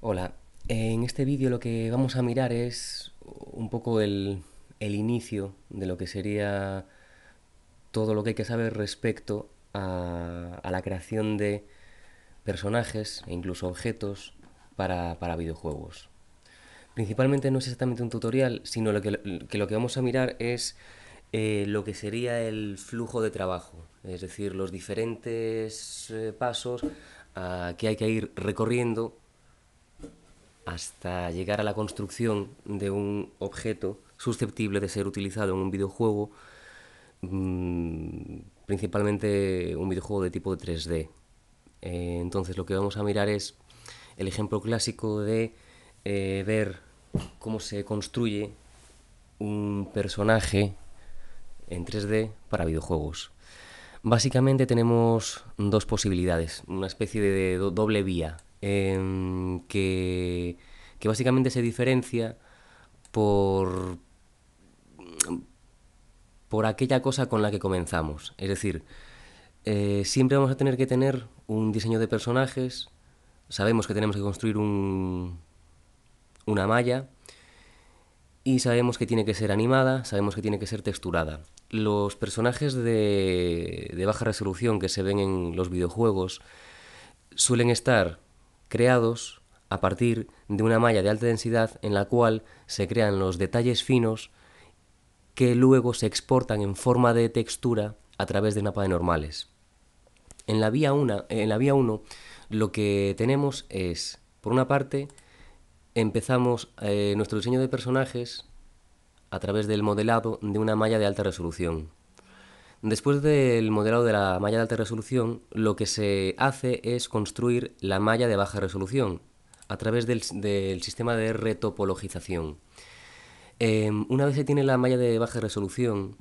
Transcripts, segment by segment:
Hola, en este vídeo lo que vamos a mirar es un poco el inicio de lo que sería todo lo que hay que saber respecto a la creación de personajes e incluso objetos para videojuegos. Principalmente no es exactamente un tutorial, sino que lo que vamos a mirar es lo que sería el flujo de trabajo, es decir, los diferentes pasos que hay que ir recorriendo hasta llegar a la construcción de un objeto susceptible de ser utilizado en un videojuego, principalmente un videojuego de tipo 3D. Entonces lo que vamos a mirar es el ejemplo clásico de ver cómo se construye un personaje en 3D para videojuegos. Básicamente tenemos dos posibilidades, una especie de doble vía, que básicamente se diferencia por, por aquella cosa con la que comenzamos. Es decir, siempre vamos a tener que tener un diseño de personajes, sabemos que tenemos que construir una malla y sabemos que tiene que ser animada, sabemos que tiene que ser texturada. Los personajes de baja resolución que se ven en los videojuegos suelen estar creados a partir de una malla de alta densidad en la cual se crean los detalles finos que luego se exportan en forma de textura a través de mapa de normales. En la vía 1 lo que tenemos es, por una parte, empezamos nuestro diseño de personajes a través del modelado de una malla de alta resolución. Después del modelado de la malla de alta resolución, lo que se hace es construir la malla de baja resolución a través del sistema de retopologización. Una vez se tiene la malla de baja resolución,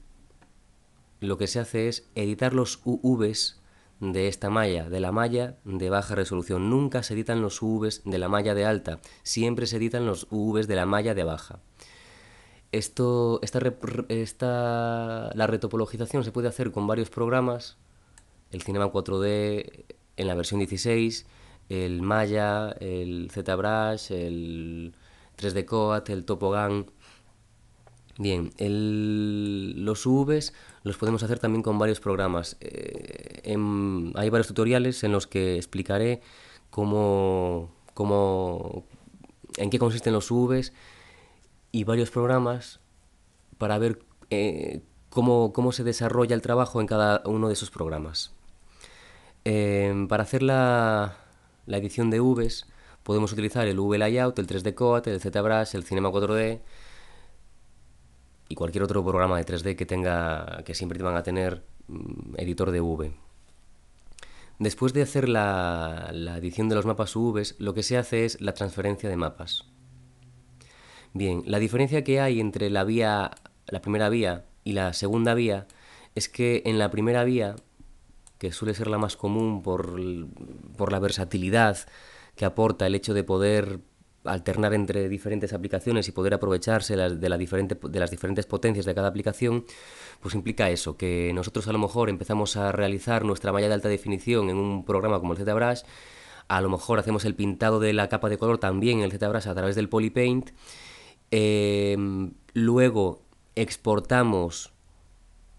lo que se hace es editar los UVs de esta malla, de la malla de baja resolución. Nunca se editan los UVs de la malla de alta, siempre se editan los UVs de la malla de baja. La retopologización se puede hacer con varios programas, el Cinema 4D en la versión 16, el Maya, el ZBrush, el 3D Coat, el Topogan. Bien, los UVs los podemos hacer también con varios programas. Hay varios tutoriales en los que explicaré cómo, en qué consisten los UVs y varios programas para ver cómo se desarrolla el trabajo en cada uno de esos programas. Para hacer la edición de UVs podemos utilizar el V Layout, el 3D Coat, el ZBrush, el Cinema 4D y cualquier otro programa de 3D que siempre van a tener editor de V. Después de hacer la edición de los mapas UVs, lo que se hace es la transferencia de mapas. Bien, la diferencia que hay entre la primera vía y la segunda vía es que en la primera vía, que suele ser la más común por la versatilidad que aporta el hecho de poder alternar entre diferentes aplicaciones y poder aprovecharse de las diferentes potencias de cada aplicación, pues implica eso, que nosotros a lo mejor empezamos a realizar nuestra malla de alta definición en un programa como el ZBrush, a lo mejor hacemos el pintado de la capa de color también en el ZBrush a través del Polypaint, luego exportamos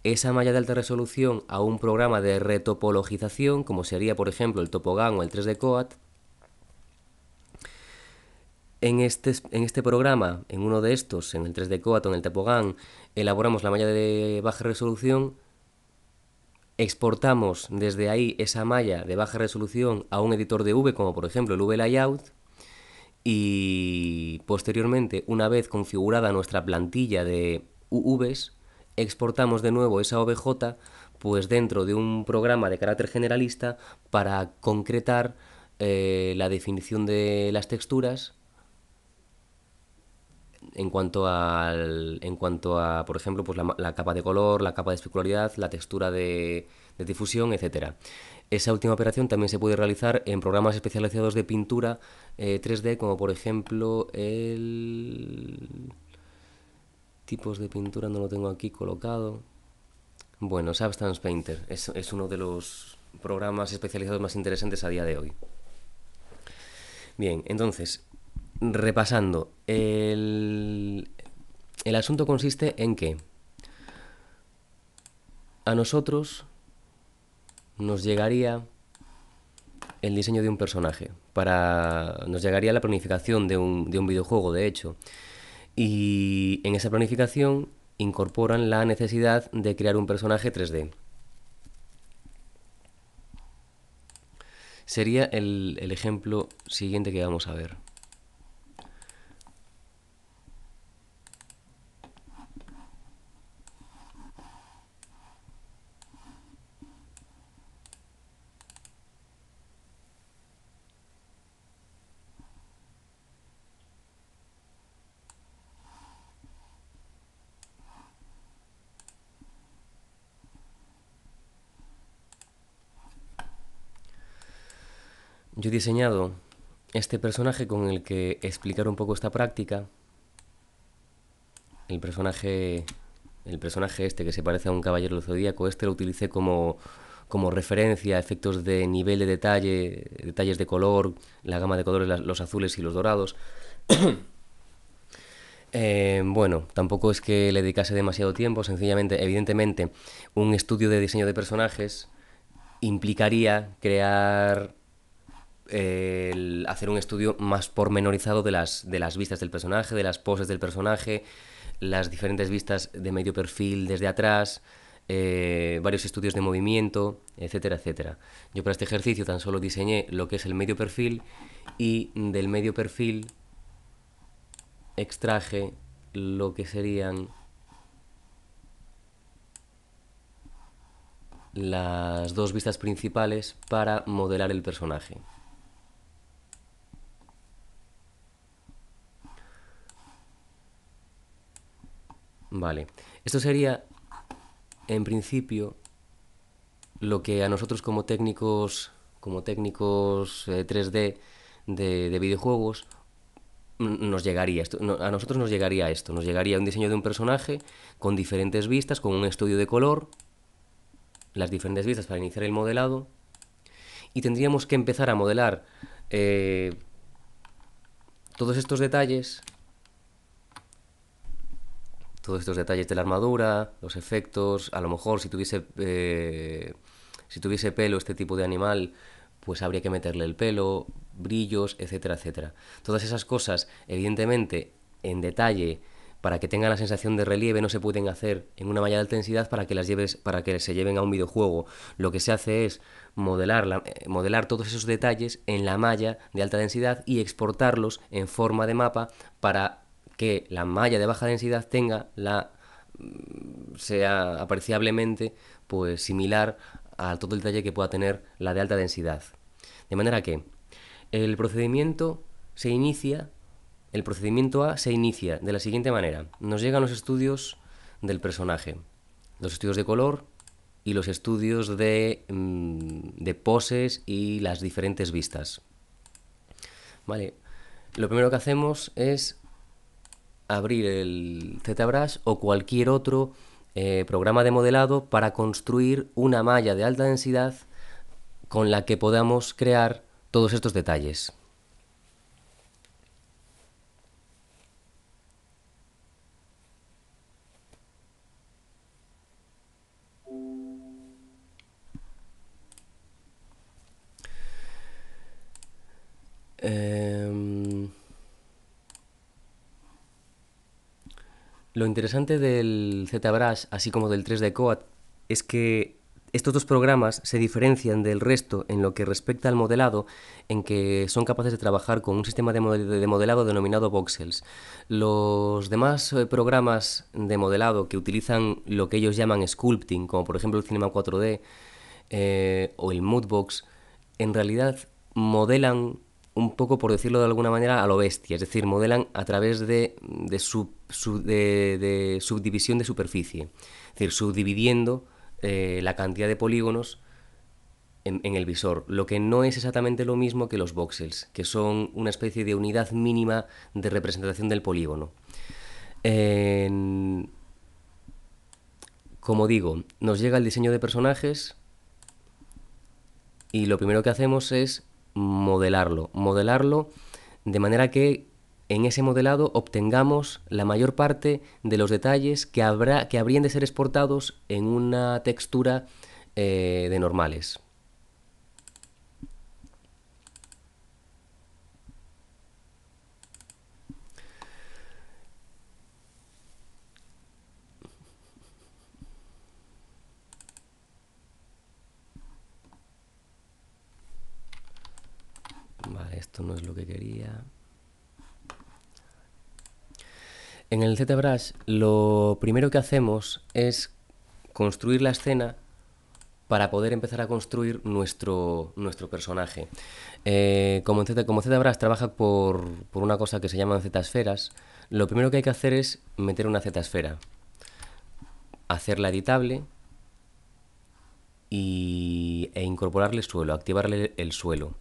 esa malla de alta resolución a un programa de retopologización, como sería por ejemplo el Topogan o el 3D Coat. En este programa, en uno de estos, en el 3D Coat o en el Topogan, elaboramos la malla de baja resolución, exportamos desde ahí esa malla de baja resolución a un editor de V, como por ejemplo el V Layout, y posteriormente, una vez configurada nuestra plantilla de UVs, exportamos de nuevo esa OBJ pues dentro de un programa de carácter generalista para concretar la definición de las texturas en cuanto a por ejemplo, pues la capa de color, la capa de especularidad, la textura de difusión, etcétera. Esa última operación también se puede realizar en programas especializados de pintura 3D, como por ejemplo el tipos de pintura, no lo tengo aquí colocado. Bueno, Substance Painter es uno de los programas especializados más interesantes a día de hoy. Bien, entonces, repasando, el asunto consiste en que a nosotros nos llegaría el diseño de un personaje, nos llegaría la planificación de un videojuego, de hecho, y en esa planificación incorporan la necesidad de crear un personaje 3D. Sería el ejemplo siguiente que vamos a ver. Yo he diseñado este personaje con el que explicar un poco esta práctica. El personaje, el personaje este que se parece a un caballero del zodíaco, este lo utilicé como referencia a efectos de nivel de detalle, detalles de color, la gama de colores, los azules y los dorados. Bueno, tampoco es que le dedicase demasiado tiempo, sencillamente, evidentemente, un estudio de diseño de personajes implicaría crear hacer un estudio más pormenorizado de las vistas del personaje, de las poses del personaje, las diferentes vistas de medio perfil desde atrás, varios estudios de movimiento, etcétera, etcétera. Yo para este ejercicio tan solo diseñé lo que es el medio perfil y del medio perfil extraje lo que serían las dos vistas principales para modelar el personaje. Vale, esto sería en principio lo que a nosotros como técnicos 3D de videojuegos nos llegaría esto, a nosotros nos llegaría esto, nos llegaría un diseño de un personaje con diferentes vistas, con un estudio de color, las diferentes vistas para iniciar el modelado, y tendríamos que empezar a modelar todos estos detalles, de la armadura, los efectos, a lo mejor si tuviese pelo este tipo de animal, pues habría que meterle el pelo, brillos, etcétera, etcétera. Todas esas cosas, evidentemente, en detalle, para que tengan la sensación de relieve, no se pueden hacer en una malla de alta densidad para que se lleven a un videojuego. Lo que se hace es modelar todos esos detalles en la malla de alta densidad y exportarlos en forma de mapa para que la malla de baja densidad sea apreciablemente pues similar a todo el detalle que pueda tener la de alta densidad. De manera que el procedimiento se inicia, el procedimiento A se inicia de la siguiente manera. Nos llegan los estudios del personaje, los estudios de color y los estudios de poses y las diferentes vistas. Vale. Lo primero que hacemos es abrir el ZBrush o cualquier otro programa de modelado para construir una malla de alta densidad con la que podamos crear todos estos detalles. Lo interesante del ZBrush, así como del 3D Coat, es que estos dos programas se diferencian del resto en lo que respecta al modelado, en que son capaces de trabajar con un sistema de modelado denominado voxels. Los demás programas de modelado que utilizan lo que ellos llaman sculpting, como por ejemplo el Cinema 4D o el Moodbox, en realidad modelan un poco, por decirlo de alguna manera, a lo bestia, es decir, modelan a través de subdivisión de superficie, es decir, subdividiendo la cantidad de polígonos en el visor, lo que no es exactamente lo mismo que los voxels, que son una especie de unidad mínima de representación del polígono. Como digo, nos llega el diseño de personajes y lo primero que hacemos es modelarlo de manera que en ese modelado obtengamos la mayor parte de los detalles que habrían de ser exportados en una textura de normales. Vale, esto no es lo que quería. En el ZBrush lo primero que hacemos es construir la escena para poder empezar a construir nuestro personaje. Como ZBrush trabaja por una cosa que se llaman Z-esferas, lo primero que hay que hacer es meter una Z-esfera, hacerla editable e incorporarle suelo, activarle el suelo.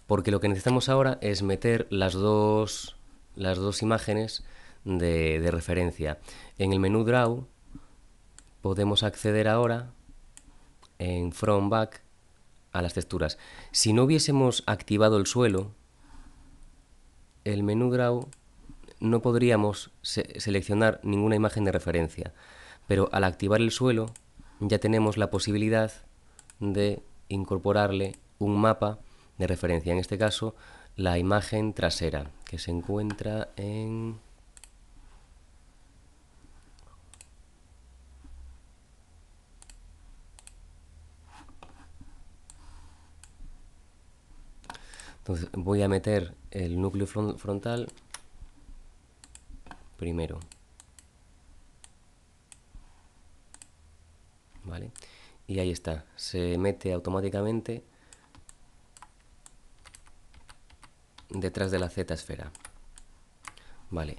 Porque lo que necesitamos ahora es meter las dos imágenes de referencia. En el menú Draw podemos acceder ahora en From Back a las texturas. Si no hubiésemos activado el suelo, el menú Draw no podríamos seleccionar ninguna imagen de referencia, pero al activar el suelo ya tenemos la posibilidad de incorporarle un mapa de referencia, en este caso la imagen trasera, que se encuentra en... Entonces voy a meter el núcleo frontal primero. ¿Vale? Y ahí está, se mete automáticamente detrás de la Z-esfera. Vale.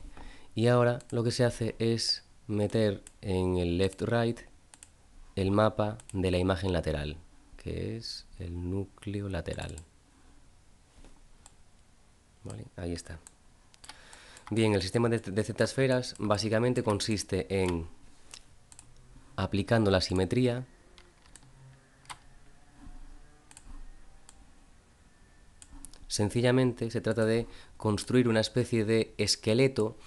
Y ahora lo que se hace es meter en el left-right el mapa de la imagen lateral, que es el núcleo lateral. Vale, ahí está. Bien, el sistema de Z-esferas básicamente consiste en, aplicando la simetría, sencillamente se trata de construir una especie de esqueleto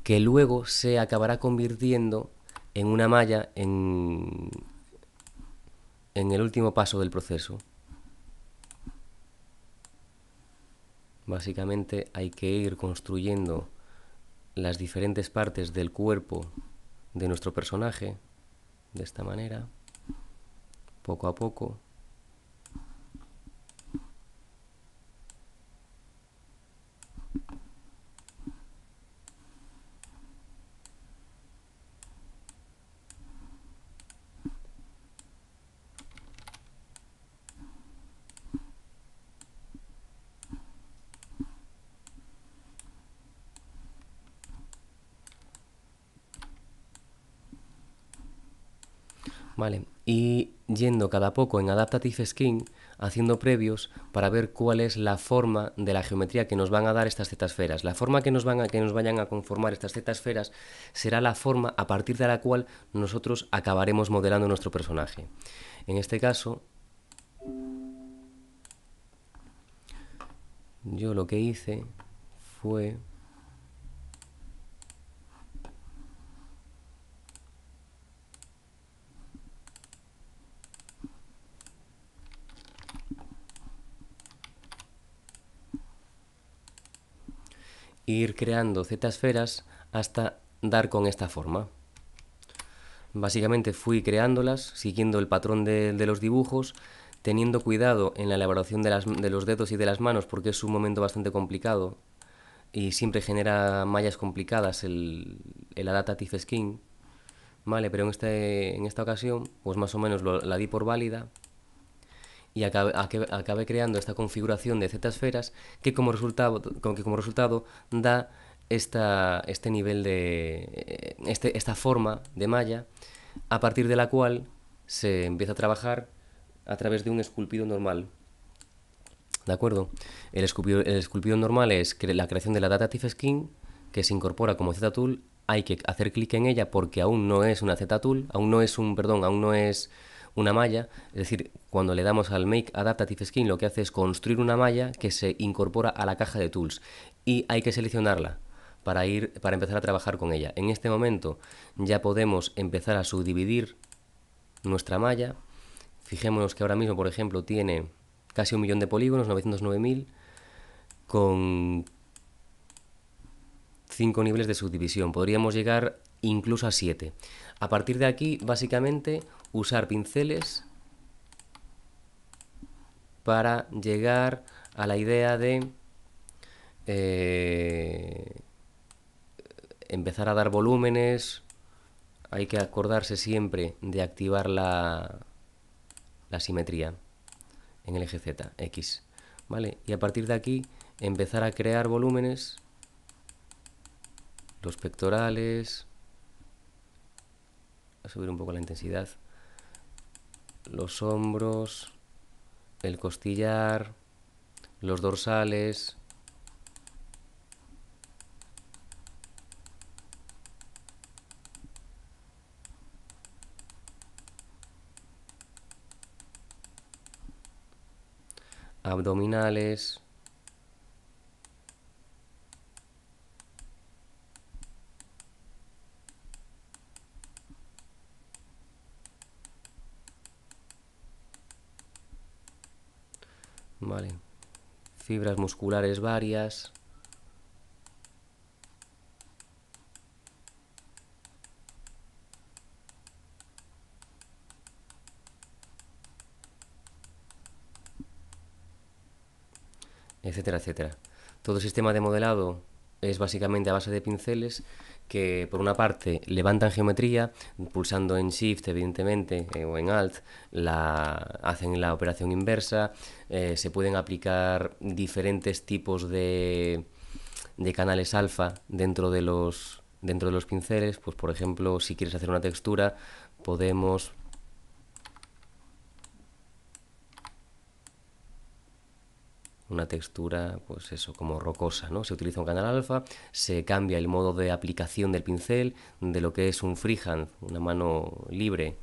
que luego se acabará convirtiendo en una malla en el último paso del proceso. Básicamente hay que ir construyendo las diferentes partes del cuerpo de nuestro personaje de esta manera, poco a poco. Vale, y yendo cada poco en Adaptative Skin, haciendo previos para ver cuál es la forma de la geometría que nos van a dar estas Z-esferas. La forma que nos vayan a conformar estas Z-esferas será la forma a partir de la cual nosotros acabaremos modelando nuestro personaje. En este caso, yo lo que hice fue... ir creando Z-esferas hasta dar con esta forma. Básicamente fui creándolas, siguiendo el patrón de los dibujos, teniendo cuidado en la elaboración de los dedos y de las manos, porque es un momento bastante complicado y siempre genera mallas complicadas el Adaptative Skin, ¿vale? Pero en esta ocasión, pues más o menos la di por válida y acabé creando esta configuración de Z-esferas que como resultado da este nivel de... esta forma de malla a partir de la cual se empieza a trabajar a través de un esculpido normal. ¿De acuerdo? El esculpido normal es la creación de la Adaptative Skin, que se incorpora como Z-Tool. Hay que hacer clic en ella porque aún no es una Z-Tool, aún no es una malla. Es decir, cuando le damos al Make Adaptative Skin, lo que hace es construir una malla que se incorpora a la caja de tools y hay que seleccionarla para empezar a trabajar con ella. En este momento ya podemos empezar a subdividir nuestra malla. Fijémonos que ahora mismo, por ejemplo, tiene casi 1 millón de polígonos, 909.000, con 5 niveles de subdivisión. Podríamos llegar incluso a 7. A partir de aquí, básicamente, usar pinceles para llegar a la idea de empezar a dar volúmenes. Hay que acordarse siempre de activar la simetría en el eje Z, X, ¿vale? Y a partir de aquí empezar a crear volúmenes, los pectorales, a subir un poco la intensidad, los hombros, el costillar, los dorsales, abdominales, ¿vale? Fibras musculares varias, etcétera, etcétera. Todo sistema de modelado es básicamente a base de pinceles que por una parte levantan geometría, pulsando en Shift evidentemente o en Alt, hacen la operación inversa, se pueden aplicar diferentes tipos de canales alfa dentro de los pinceles. Pues por ejemplo, si quieres hacer una textura, podemos una textura, pues eso, como rocosa, ¿no? Se utiliza un canal alfa, se cambia el modo de aplicación del pincel, de lo que es un freehand, una mano libre,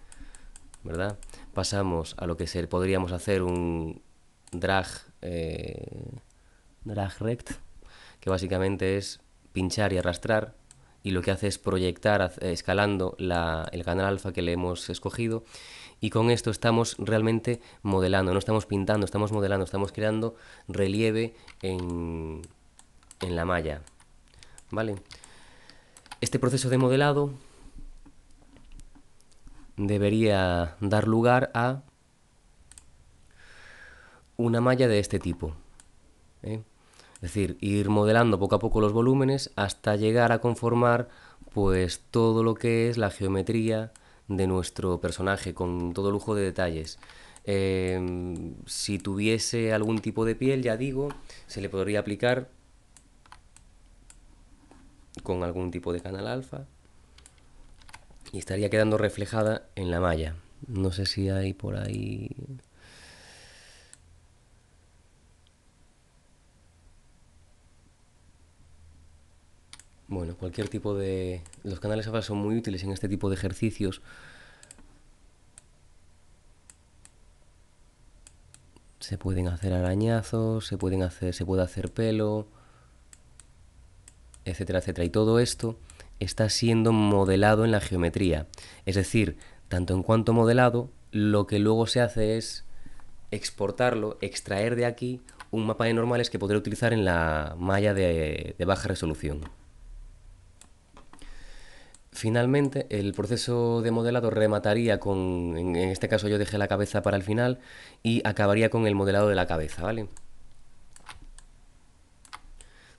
¿verdad? Pasamos a lo que podríamos hacer un drag, drag rect, que básicamente es pinchar y arrastrar, y lo que hace es proyectar escalando el canal alfa que le hemos escogido, y con esto estamos realmente modelando, no estamos pintando, estamos modelando, estamos creando relieve en la malla, ¿vale? Este proceso de modelado debería dar lugar a una malla de este tipo, ¿eh? Es decir, ir modelando poco a poco los volúmenes hasta llegar a conformar pues todo lo que es la geometría de nuestro personaje con todo lujo de detalles. Si tuviese algún tipo de piel, ya digo, se le podría aplicar con algún tipo de canal alfa y estaría quedando reflejada en la malla. No sé si hay por ahí... Bueno, cualquier tipo de... Los canales alfa son muy útiles en este tipo de ejercicios. Se pueden hacer arañazos, se puede hacer pelo, etcétera, etcétera. Y todo esto está siendo modelado en la geometría. Es decir, tanto en cuanto modelado, lo que luego se hace es exportarlo, extraer de aquí un mapa de normales que podré utilizar en la malla de baja resolución. Finalmente, el proceso de modelado remataría con, en este caso yo dejé la cabeza para el final, y acabaría con el modelado de la cabeza, ¿vale?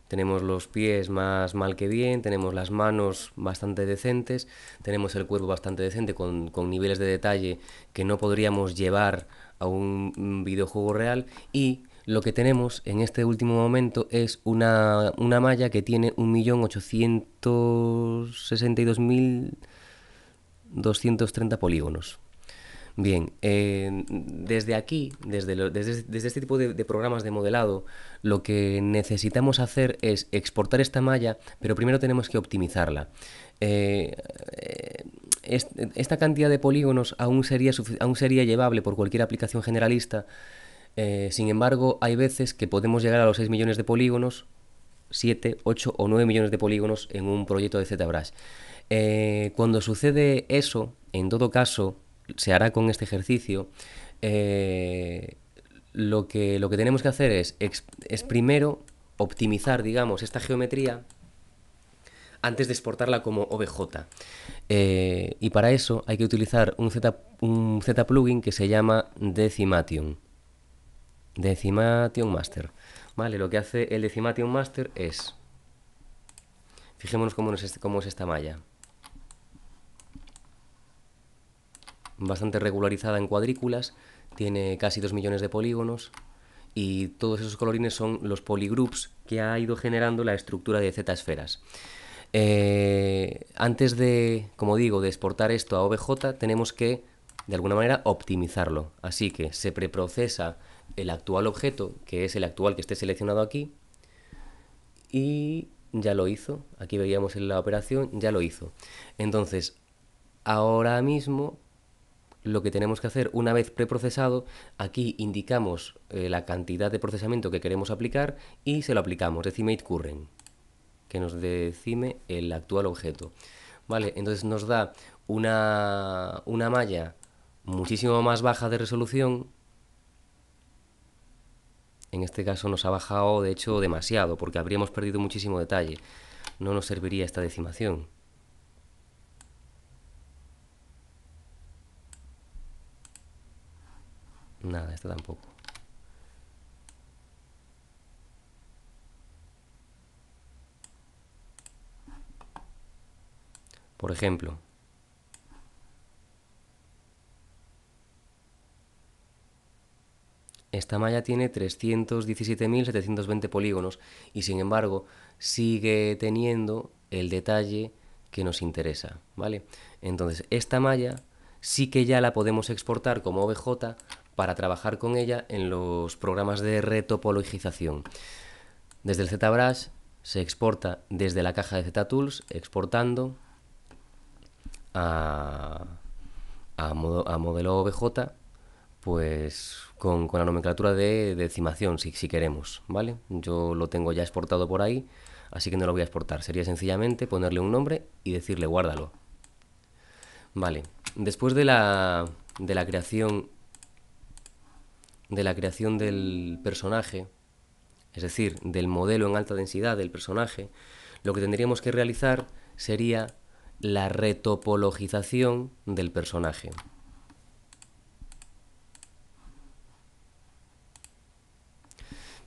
Tenemos los pies más mal que bien, tenemos las manos bastante decentes, tenemos el cuerpo bastante decente con niveles de detalle que no podríamos llevar a un videojuego real, y lo que tenemos en este último momento es una malla que tiene 1.862.230 polígonos. Bien, desde aquí, desde este tipo de programas de modelado, lo que necesitamos hacer es exportar esta malla, pero primero tenemos que optimizarla. Eh, Esta cantidad de polígonos aún sería llevable por cualquier aplicación generalista. Sin embargo, hay veces que podemos llegar a los 6 millones de polígonos 7, 8 o 9 millones de polígonos en un proyecto de ZBrush. Cuando sucede eso, en todo caso, se hará con este ejercicio. Lo que tenemos que hacer es primero optimizar, digamos, esta geometría antes de exportarla como OBJ. Y para eso hay que utilizar un Z plugin que se llama Decimation. Decimation Master. Vale, lo que hace el Decimation Master es... Fijémonos cómo es esta malla. Bastante regularizada en cuadrículas, tiene casi 2 millones de polígonos y todos esos colorines son los polygroups que ha ido generando la estructura de Z-esferas. Antes de, como digo, de exportar esto a OBJ, tenemos que, de alguna manera, optimizarlo. Así que se preprocesa el actual objeto, que es el actual que esté seleccionado aquí, y ya lo hizo. Aquí veíamos en la operación, ya lo hizo. Entonces, ahora mismo, lo que tenemos que hacer, una vez preprocesado, aquí indicamos la cantidad de procesamiento que queremos aplicar y se lo aplicamos, decimate current, que nos decime el actual objeto. Vale, entonces nos da una malla muchísimo más baja de resolución. En este caso nos ha bajado, de hecho, demasiado, porque habríamos perdido muchísimo detalle. No nos serviría esta decimación. Nada, esta tampoco. Por ejemplo, esta malla tiene 317.720 polígonos y sin embargo sigue teniendo el detalle que nos interesa, ¿vale? Entonces esta malla sí que ya la podemos exportar como OBJ para trabajar con ella en los programas de retopologización. Desde el ZBrush se exporta desde la caja de ZTools, exportando a modelo OBJ, pues con la nomenclatura de decimación, si queremos, ¿vale? Yo lo tengo ya exportado por ahí, así que no lo voy a exportar. Sería sencillamente ponerle un nombre y decirle guárdalo. Vale, después de la creación del personaje, es decir, del modelo en alta densidad del personaje, lo que tendríamos que realizar sería la retopologización del personaje.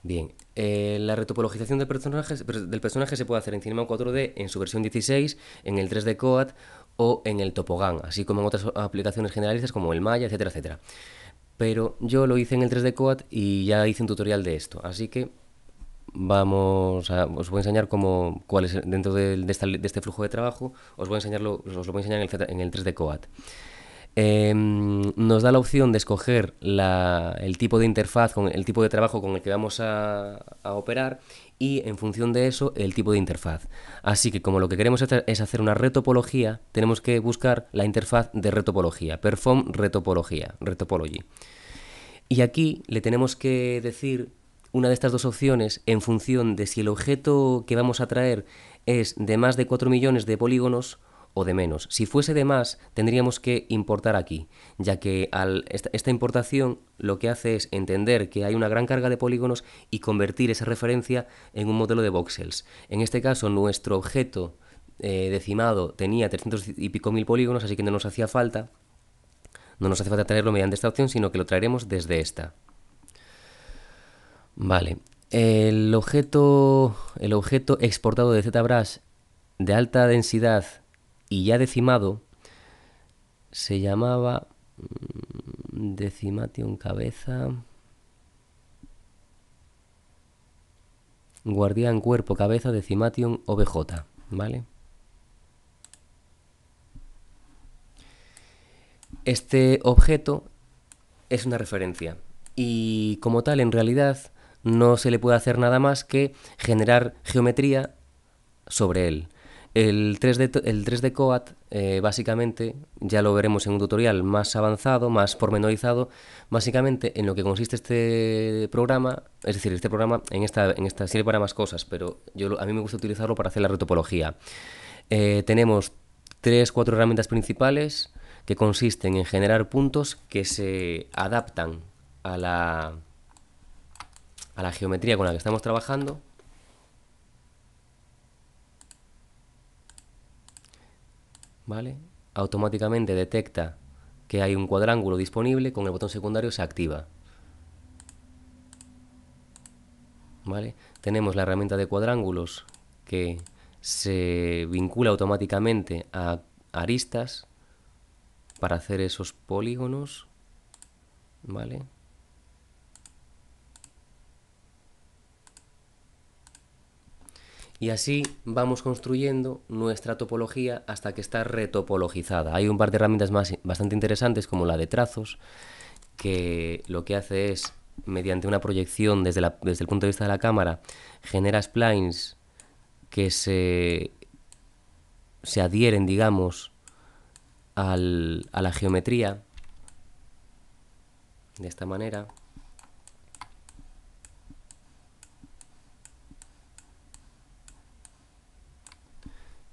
Bien, la retopologización del personaje se puede hacer en Cinema 4D en su versión 16, en el 3D Coat o en el Topogan, así como en otras aplicaciones generalistas como el Maya, etcétera, etcétera. Pero yo lo hice en el 3D Coat y ya hice un tutorial de esto, así que os voy a enseñar cuál es dentro de este flujo de trabajo, os lo voy a enseñar en el 3D Coat. Nos da la opción de escoger el tipo de interfaz, el tipo de trabajo con el que vamos a operar y en función de eso el tipo de interfaz. Así que como lo que queremos es hacer una retopología, tenemos que buscar la interfaz de retopología, perform retopology. Y aquí le tenemos que decir una de estas dos opciones en función de si el objeto que vamos a traer es de más de 4 millones de polígonos o de menos. Si fuese de más, tendríamos que importar aquí, ya que esta importación lo que hace es entender que hay una gran carga de polígonos y convertir esa referencia en un modelo de voxels. En este caso, nuestro objeto decimado tenía 300 y pico mil polígonos, así que no nos hacía falta. No nos hace falta traerlo mediante esta opción, sino que lo traeremos desde esta. Vale. El objeto exportado de ZBrush de alta densidad y ya decimado se llamaba Decimation cabeza, guardián cuerpo cabeza, Decimation OBJ, ¿vale? Este objeto es una referencia y como tal en realidad no se le puede hacer nada más que generar geometría sobre él. El 3D Coat, básicamente, ya lo veremos en un tutorial más avanzado, más pormenorizado, básicamente en lo que consiste este programa, es decir, este programa en esta sirve para más cosas, pero a mí me gusta utilizarlo para hacer la retopología. Tenemos tres, cuatro herramientas principales que consisten en generar puntos que se adaptan a la geometría con la que estamos trabajando. ¿Vale? Automáticamente detecta que hay un cuadrángulo disponible, con el botón secundario se activa. ¿Vale? Tenemos la herramienta de cuadrángulos que se vincula automáticamente a aristas para hacer esos polígonos. ¿Vale? Y así vamos construyendo nuestra topología hasta que está retopologizada. Hay un par de herramientas más bastante interesantes, como la de trazos, que lo que hace es, mediante una proyección desde el punto de vista de la cámara, genera splines que se adhieren, digamos, a la geometría de esta manera.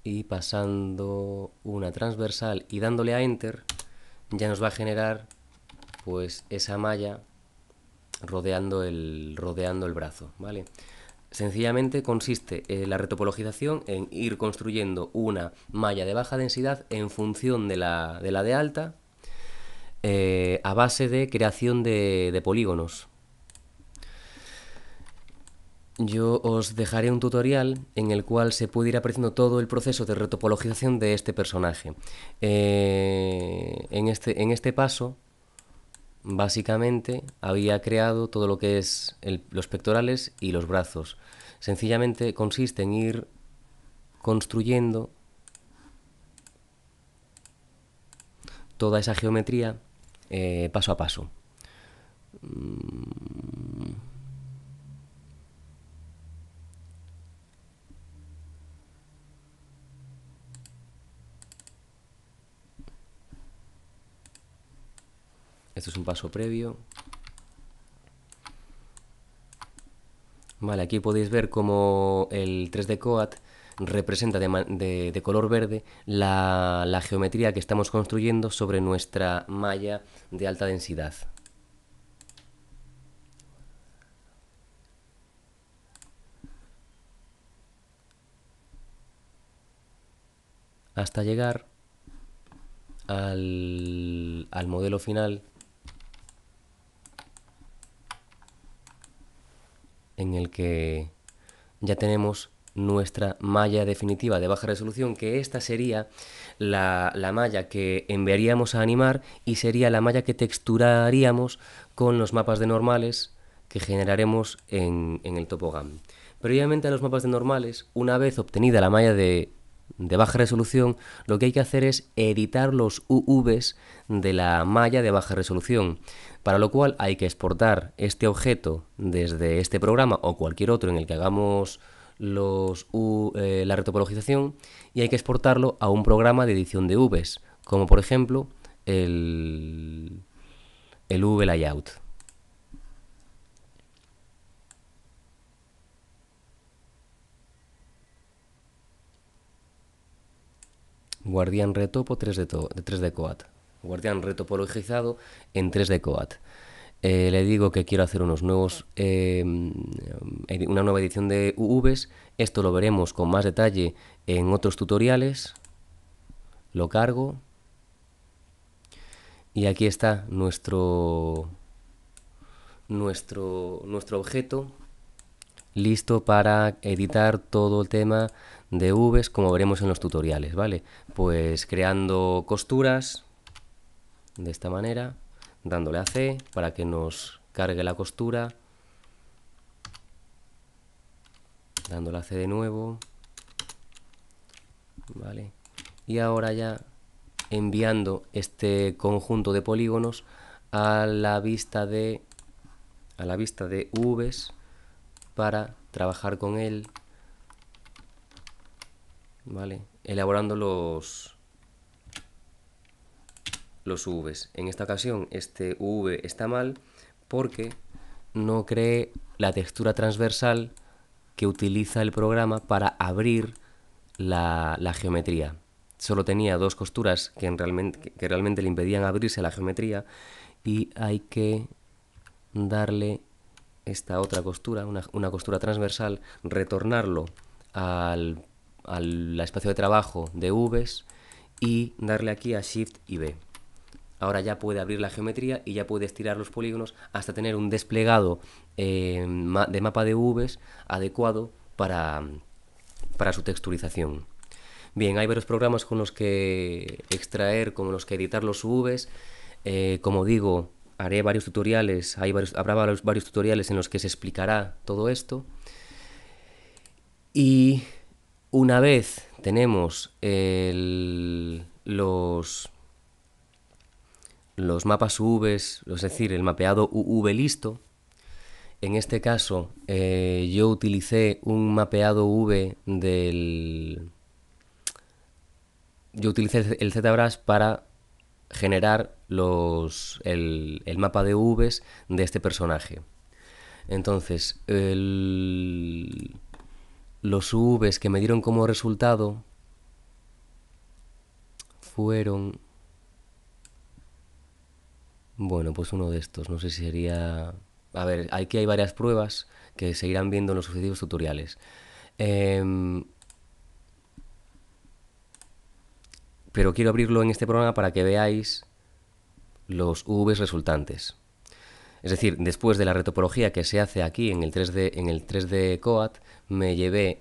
Y pasando una transversal y dándole a Enter, ya nos va a generar pues esa malla rodeando el brazo, ¿vale? Sencillamente consiste la retopologización en ir construyendo una malla de baja densidad en función de la de alta, a base de creación de polígonos. Yo os dejaré un tutorial en el cual se puede ir apreciando todo el proceso de retopologización de este personaje. En este paso, básicamente, había creado todo lo que es los pectorales y los brazos. Sencillamente consiste en ir construyendo toda esa geometría paso a paso. Esto es un paso previo. Vale, aquí podéis ver cómo el 3D Coat representa de color verde la geometría que estamos construyendo sobre nuestra malla de alta densidad. Hasta llegar al modelo final, en el que ya tenemos nuestra malla definitiva de baja resolución, que esta sería la malla que enviaríamos a animar y sería la malla que texturaríamos con los mapas de normales que generaremos en el topogam. Previamente a los mapas de normales, una vez obtenida la malla de baja resolución, lo que hay que hacer es editar los UVs de la malla de baja resolución, para lo cual hay que exportar este objeto desde este programa o cualquier otro en el que hagamos la retopologización, y hay que exportarlo a un programa de edición de Vs, como por ejemplo el V-Layout. Guardián Retopo 3D Coat. Guardián retopologizado en 3D Coat. Le digo que quiero hacer una nueva edición de UVs. Esto lo veremos con más detalle en otros tutoriales. Lo cargo. Y aquí está nuestro objeto listo para editar todo el tema de Vs, como veremos en los tutoriales, ¿vale? Pues creando costuras de esta manera, dándole a C para que nos cargue la costura, dándole a C de nuevo, ¿vale? Y ahora ya enviando este conjunto de polígonos a la vista de Vs para trabajar con él ¿vale? Elaborando los UVs. En esta ocasión este UV está mal porque no cree la textura transversal que utiliza el programa para abrir la geometría. Solo tenía dos costuras que realmente le impedían abrirse la geometría y hay que darle esta otra costura, una costura transversal, retornarlo al espacio de trabajo de Vs y darle aquí a Shift y B. Ahora ya puede abrir la geometría y ya puede estirar los polígonos hasta tener un desplegado de mapa de Vs adecuado para su texturización. Bien, hay varios programas con los que extraer, con los que editar los UVs. Como digo, haré varios tutoriales, habrá varios tutoriales en los que se explicará todo esto. Y una vez tenemos los mapas UVs, es decir, el mapeado UV listo, en este caso yo utilicé un mapeado UV yo utilicé el ZBrush para generar el mapa de UVs de este personaje. Entonces, los UVs que me dieron como resultado fueron... Bueno, pues uno de estos, no sé si sería... A ver, aquí hay varias pruebas que se irán viendo en los sucesivos tutoriales. Pero quiero abrirlo en este programa para que veáis los UVs resultantes. Es decir, después de la retopología que se hace aquí en el 3D Coat, me llevé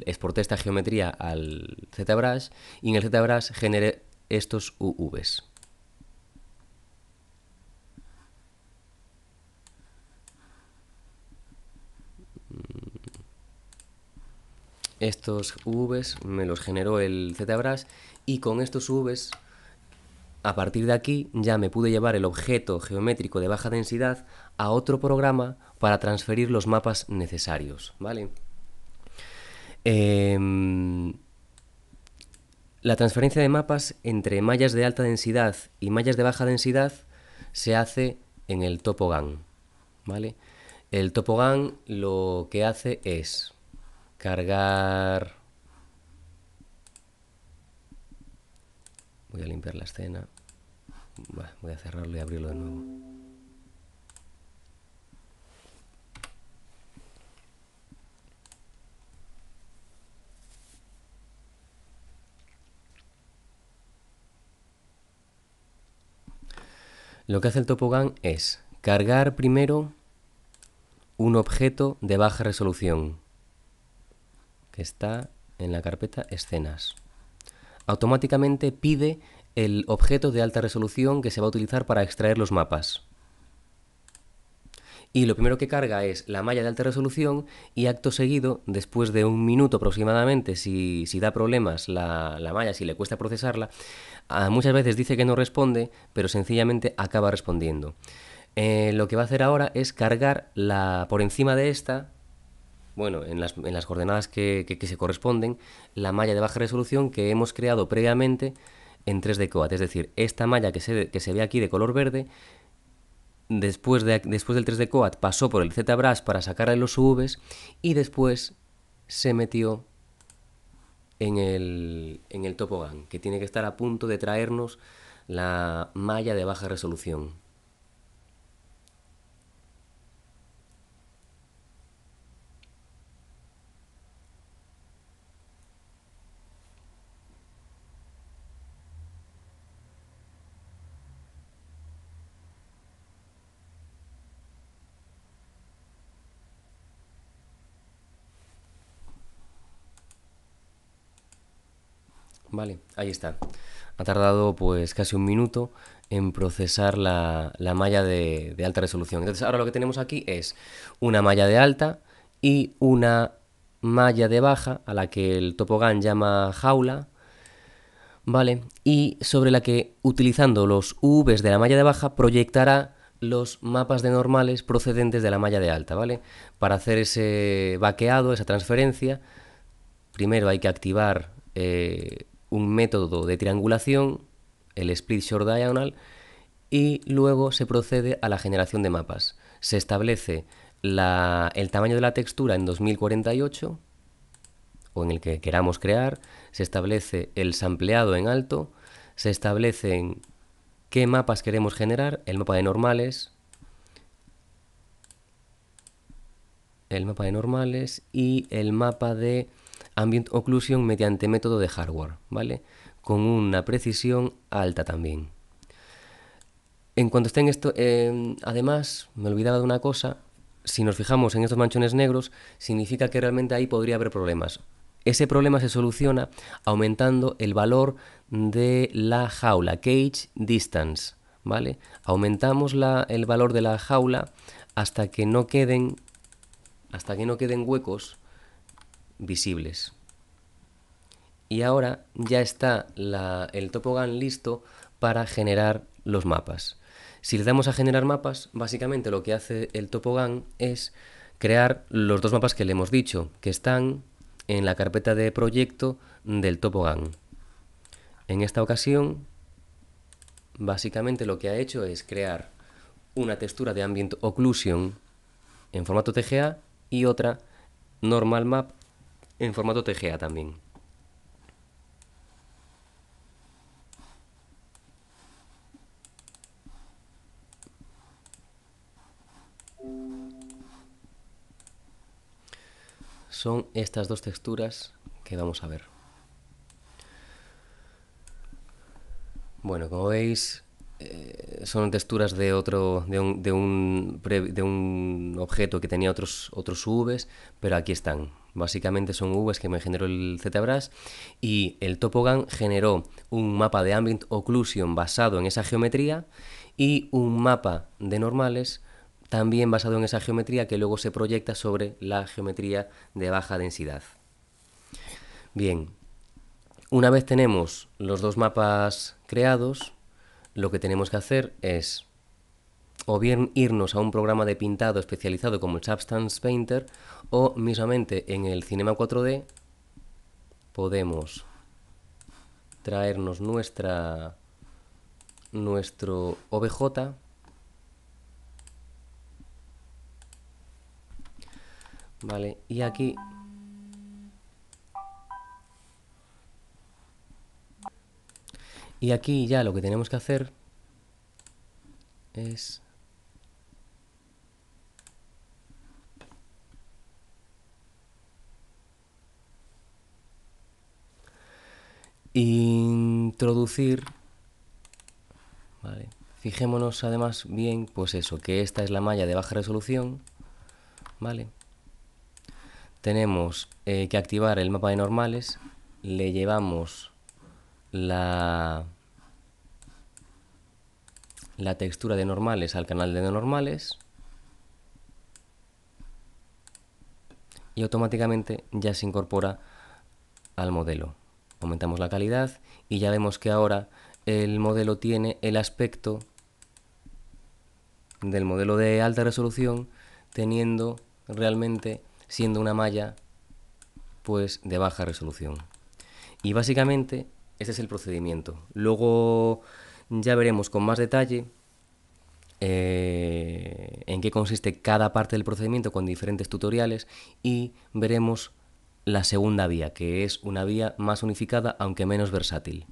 exporté esta geometría al ZBrush y en el ZBrush generé estos UVs. Estos UVs me los generó el ZBrush y con estos UVs, a partir de aquí, ya me pude llevar el objeto geométrico de baja densidad a otro programa para transferir los mapas necesarios, ¿vale? La transferencia de mapas entre mallas de alta densidad y mallas de baja densidad se hace en el Topogan, ¿vale? El Topogan lo que hace es cargar... Voy a limpiar la escena. Voy a cerrarlo y abrirlo de nuevo. Lo que hace el Topogan es cargar primero un objeto de baja resolución que está en la carpeta escenas. Automáticamente pide el objeto de alta resolución que se va a utilizar para extraer los mapas. Y lo primero que carga es la malla de alta resolución y acto seguido, después de un minuto aproximadamente, si da problemas la malla, si le cuesta procesarla, muchas veces dice que no responde, pero sencillamente acaba respondiendo. Lo que va a hacer ahora es cargar por encima de esta, bueno, en las coordenadas que se corresponden, la malla de baja resolución que hemos creado previamente en 3D Coat. Es decir, esta malla que se ve aquí de color verde, después del 3D Coat pasó por el ZBrush para sacarle los UVs y después se metió en el Topogan, que tiene que estar a punto de traernos la malla de baja resolución. Vale, ahí está. Ha tardado pues casi un minuto en procesar la malla de alta resolución. Entonces ahora lo que tenemos aquí es una malla de alta y una malla de baja a la que el Topogan llama jaula, ¿vale? Y sobre la que, utilizando los UVs de la malla de baja, proyectará los mapas de normales procedentes de la malla de alta, ¿vale? Para hacer ese vaqueado, esa transferencia, primero hay que activar un método de triangulación, el split short diagonal, y luego se procede a la generación de mapas. Se establece el tamaño de la textura en 2048, o en el que queramos crear, se establece el sampleado en alto, se establecen qué mapas queremos generar, el mapa de normales y el mapa de ambient occlusion mediante método de hardware, ¿vale? Con una precisión alta también. En cuanto esté en esto, además, me olvidaba de una cosa. Si nos fijamos en estos manchones negros, significa que realmente ahí podría haber problemas. Ese problema se soluciona aumentando el valor de la jaula, cage distance, ¿vale? Aumentamos el valor de la jaula hasta que no queden huecos visibles. Y ahora ya está el topogan listo para generar los mapas. Si le damos a generar mapas, básicamente lo que hace el topogan es crear los dos mapas que le hemos dicho, que están en la carpeta de proyecto del topogan. En esta ocasión, básicamente lo que ha hecho es crear una textura de ambient occlusion en formato TGA y otra normal map en formato TGA también. Son estas dos texturas que vamos a ver. Bueno, como veis, son texturas de un objeto que tenía otros UVs, pero aquí están. Básicamente son UVs que me generó el ZBrush y el topogan generó un mapa de ambient occlusion basado en esa geometría y un mapa de normales también basado en esa geometría que luego se proyecta sobre la geometría de baja densidad. Bien, una vez tenemos los dos mapas creados, lo que tenemos que hacer es o bien irnos a un programa de pintado especializado como el Substance Painter o mismamente en el Cinema 4D podemos traernos nuestro OBJ, ¿vale? Y aquí ya lo que tenemos que hacer es introducir, ¿vale? Fijémonos además bien, pues eso, que esta es la malla de baja resolución, ¿vale? Tenemos que activar el mapa de normales, le llevamos la textura de normales al canal de normales y automáticamente ya se incorpora al modelo. Aumentamos la calidad y ya vemos que ahora el modelo tiene el aspecto del modelo de alta resolución, teniendo realmente siendo una malla pues de baja resolución. Y básicamente ese es el procedimiento. Luego ya veremos con más detalle en qué consiste cada parte del procedimiento con diferentes tutoriales y veremos la segunda vía, que es una vía más unificada aunque menos versátil.